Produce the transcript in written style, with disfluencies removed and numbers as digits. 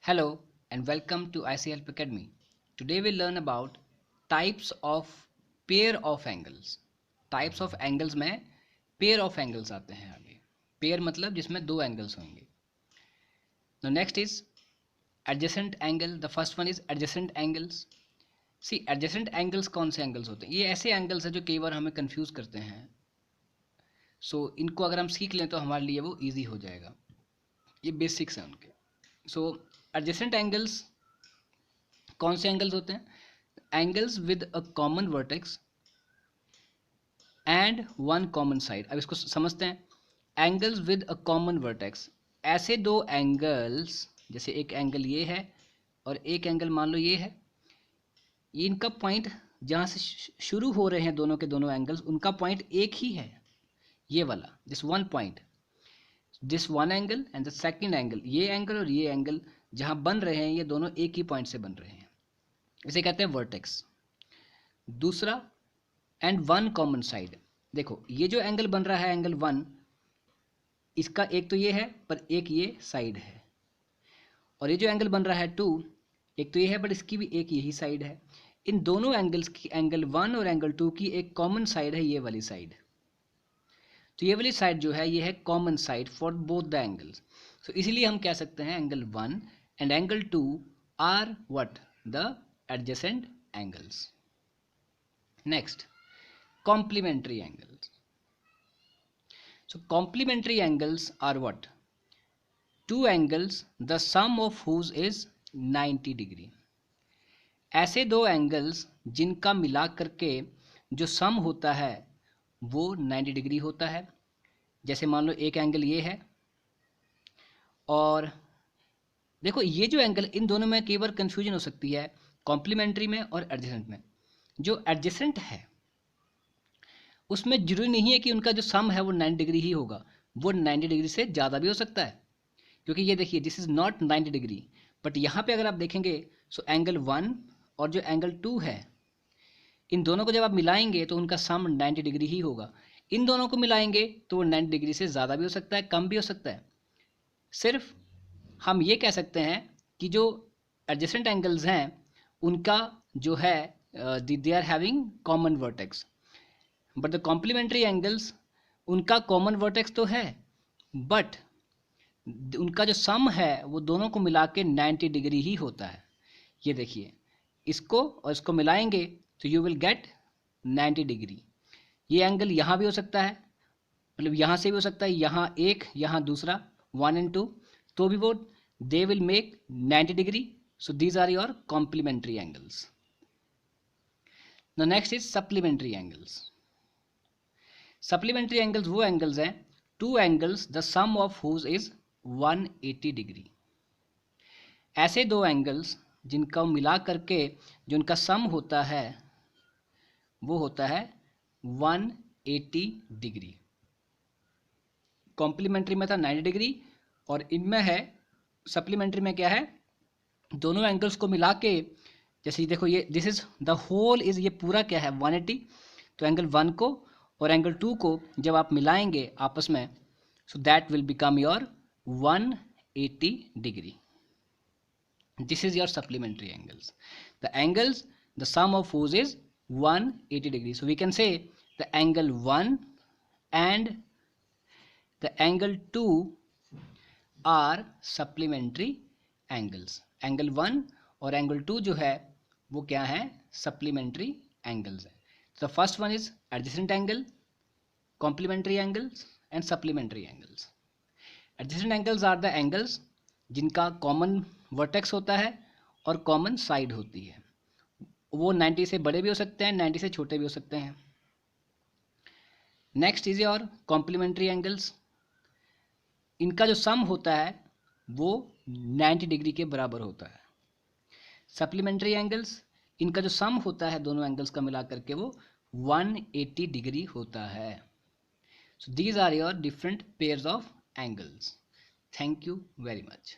Hello and welcome to ICHelp Academy. Today we'll learn about types of pair of angles. Types of angles में pair of angles आते हैं आगे. Pair मतलब जिसमें दो angles होंगे. Now next is adjacent angle. The first one is adjacent angles. See adjacent angles कौन से angles होते हैं? ये ऐसे angles हैं जो कई बार हमें confuse करते हैं. So इनको अगर हम सीख लें तो हमारे लिए वो easy हो जाएगा. ये basics हैं उनके. So adjacent angles कौन से एंगल्स होते हैं? Angles with a common vertex and one common side. अब इसको समझते हैं. Angles with a common vertex, ऐसे दो एंगल्स, जैसे एक एंगल ये है और एक एंगल मान लो ये है. ये इनका पॉइंट जहाँ से शुरू हो रहे हैं दोनों के दोनों एंगल्स, उनका पॉइंट एक ही है, ये वाला, this one point, this one angle and the second angle. ये एंगल और ये एंगल जहाँ बन रहे हैं ये दोनों एक ही पॉइंट से बन रहे हैं, इसे कहते हैं वर्टेक्स. दूसरा एंड वन कॉमन साइड. देखो ये जो एंगल बन रहा है एंगल वन, इसका एक तो ये है पर एक ये साइड है, और ये जो एंगल बन रहा है टू, एक तो ये है बट इसकी भी एक यही साइड है. इन दोनों एंगल्स की, एंगल वन और एंगल टू की एक कॉमन साइड है, ये वाली साइड. तो ये वाली साइड जो है ये है common side for both the angles. So इसीलिए हम कह सकते हैं angle one and angle two are what? The adjacent angles. Next, complementary angles. So complementary angles are what? Two angles the sum of whose is 90 degree. ऐसे दो angles जिनका मिला करके जो सम होता है वो 90 डिग्री होता है. जैसे मान लो एक एंगल ये है, और देखो ये जो एंगल, इन दोनों में कई बार कंफ्यूजन हो सकती है कॉम्प्लीमेंट्री में और एडजेसेंट में. जो एडजेसेंट है उसमें जरूरी नहीं है कि उनका जो सम है वो 90 डिग्री ही होगा, वो 90 डिग्री से ज़्यादा भी हो सकता है. क्योंकि ये देखिए this is not 90 degree, but यहाँ पे अगर आप देखेंगे सो एंगल वन और जो एंगल टू है, इन दोनों को जब आप मिलाएंगे तो उनका सम 90 डिग्री ही होगा. इन दोनों को मिलाएंगे तो वो 90 डिग्री से ज़्यादा भी हो सकता है, कम भी हो सकता है. सिर्फ हम ये कह सकते हैं कि जो एडजेसेंट एंगल्स हैं उनका जो है they are having common vertex. But the complementary angles, उनका कॉमन वर्टेक्स तो है बट उनका जो सम है वो दोनों को मिला के 90 डिग्री ही होता है. ये देखिए इसको और इसको मिलाएंगे तो यू विल गेट 90 डिग्री. ये एंगल यहाँ भी हो सकता है, मतलब यहाँ से भी हो सकता है, यहाँ एक यहाँ दूसरा, वन एंड टू, तो भी वो they will make 90 degree. So these are your complementary angles. Next is supplementary angles. Supplementary angles वो एंगल्स हैं, two angles the sum of whose is 180 degree. ऐसे दो एंगल्स जिनका मिला करके जो उनका सम होता है वो होता है 180 डिग्री. कॉम्प्लीमेंट्री में था 90 डिग्री और इनमें है, सप्लीमेंट्री में क्या है, दोनों एंगल्स को मिला के, जैसे देखो ये this is the whole is, ये पूरा क्या है 180. तो एंगल वन को और एंगल टू को जब आप मिलाएंगे आपस में, so that will become your 180 degree. This is your supplementary angles. The angles the sum of whose is 180 degree. So we can say the angle one and the angle two are supplementary angles. Angle one और angle two जो है वो क्या है, supplementary angles है. The first one is adjacent angle, complementary angles and supplementary angles. Adjacent angles are the angles जिनका common vertex होता है और common side होती है. वो 90 से बड़े भी हो सकते हैं, 90 से छोटे भी हो सकते हैं. Next is your complementary angles. इनका जो sum होता है वो 90 डिग्री के बराबर होता है. Supplementary angles, इनका जो सम होता है दोनों एंगल्स का मिला करके वो 180 डिग्री होता है. So these are your different pairs of angles. Thank you very much.